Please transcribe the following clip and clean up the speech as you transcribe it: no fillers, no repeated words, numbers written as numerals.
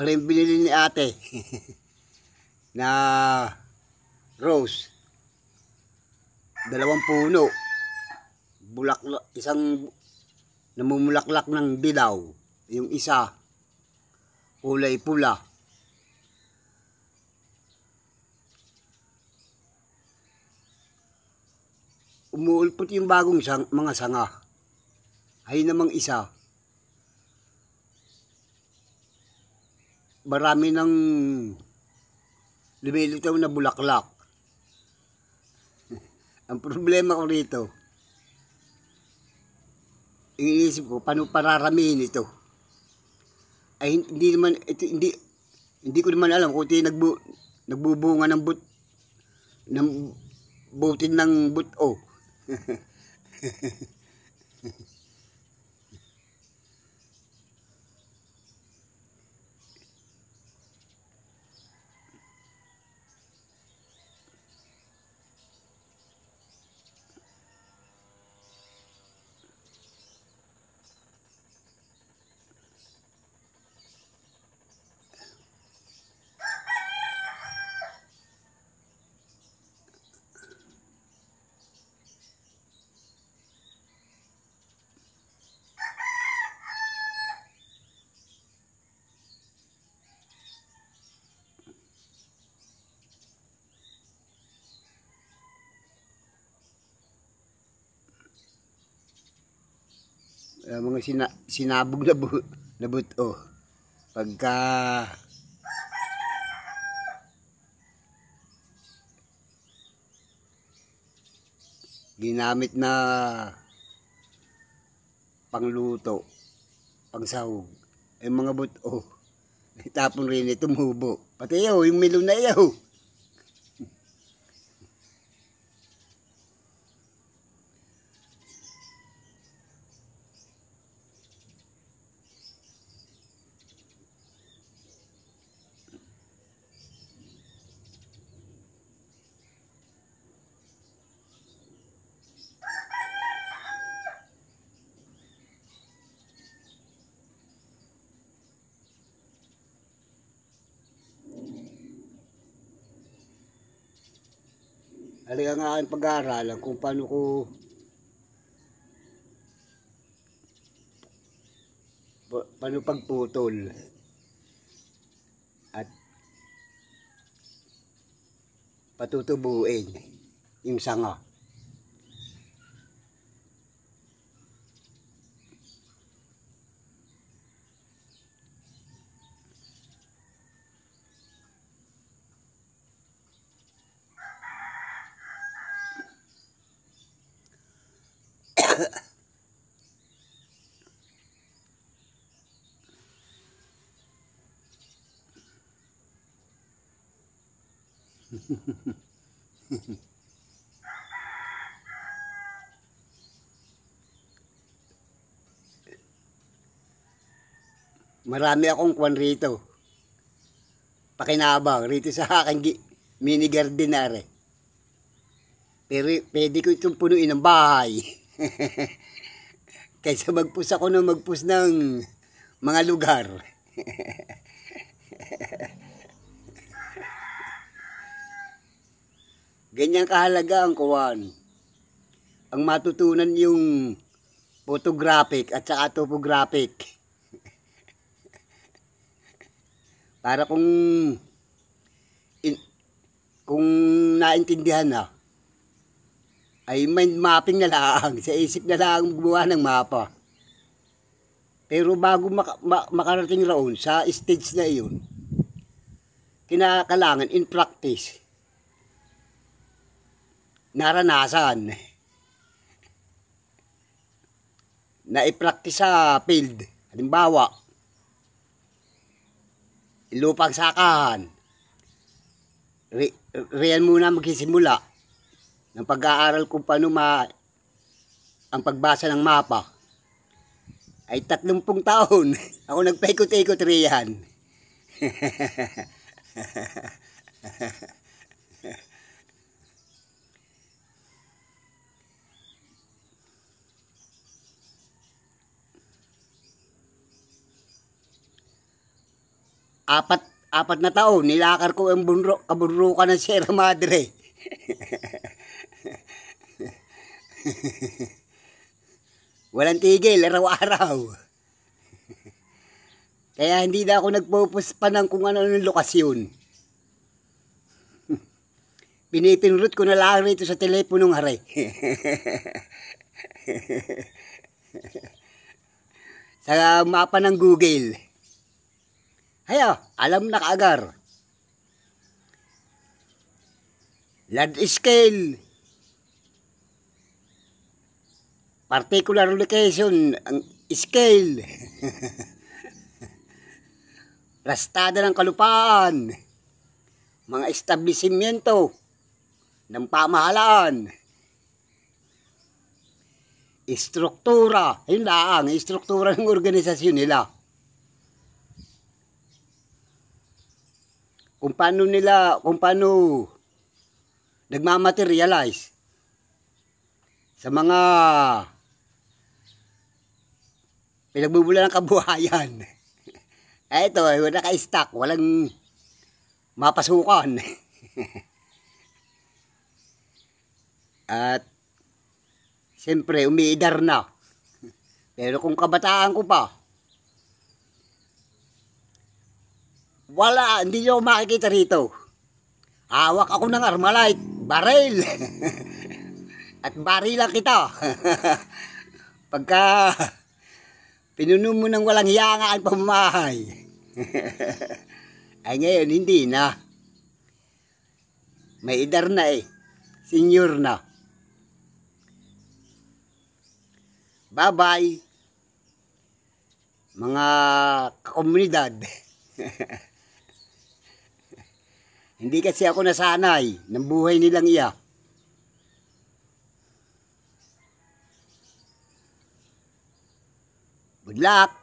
Ano yung binili ni ate na rose, 2 puno, bulaklak, isang namumulaklak ng dilaw, yung isa kulay pula. Umuulpot yung bagong mga sanga. Ay namang isa, marami ng lumilitaw na bulaklak. Ang problema ko rito, iniisip ko paano pararamihin ito. Ay hindi naman ito, hindi ko naman alam kung ito nagbubunga ng butin ng buto. Mga sinabog na buto. Pagka ginamit na pangluto, pangsahog, ay mga buto, itapon rin ito, tumubo. Pati yaw, yung milon na yaw. Halika nga aking pag-aaralan kung paano pagputol at patutubuin yung sanga. Marami akong kwan rito, pakinabang rito sa aking mini garden na rin. Pero pwede ko itong punuin ng bahay. Kaysa magpus ako ng magpus ng mga lugar. Ganyan kahalaga ang kuwan. Ang matutunan yung photographic at saka topographic. Para kung naintindihan na, ay mind mapping na lang, sa isip na lang gumawa ng mapa. Pero bago makarating roon sa stage na iyon, kinakailangan in practice, naranasan, na i-practice sa field. Halimbawa, lupang sakahan, riyan muna magsisimula ng pag-aaral kung paano ang pagbasa ng mapa. Ay 30 taon ako nagpaikot-ikot riyan. apat na taon, nilakar ko ang kaburukan ng Sierra Madre. Walang tigil, araw-araw. Kaya hindi na ako nagpupuspa ng kung ano-anong lokasyon. Pinipinrot ko na lang rito sa teleponong hari. Sa mapa ng Google. Haya, alam na kaagar. Large scale. Particular location, ang scale. Rastada ng kalupaan. Mga establishmento ng pamahalaan. Istruktura. Yun lang, istruktura ng organisasyon nila. Kung paano nagmamaterialize sa mga pinagbubula ng kabuhayan. Ito, naka-stack, walang mapasukan. At siyempre, umiidar na. Pero kung kabataan ko pa, wala, hindi nyo makikita rito. Hawak ako ng Armalite, baril. At barilan kita. Pagka pinuno mo ng walang hiyangaan pamamahay. Ay ngayon, hindi na. May edar na eh. Senior na. Bye-bye. Mga kakomunidad. Hindi kasi ako nasanay ng buhay nilang iya. Good luck!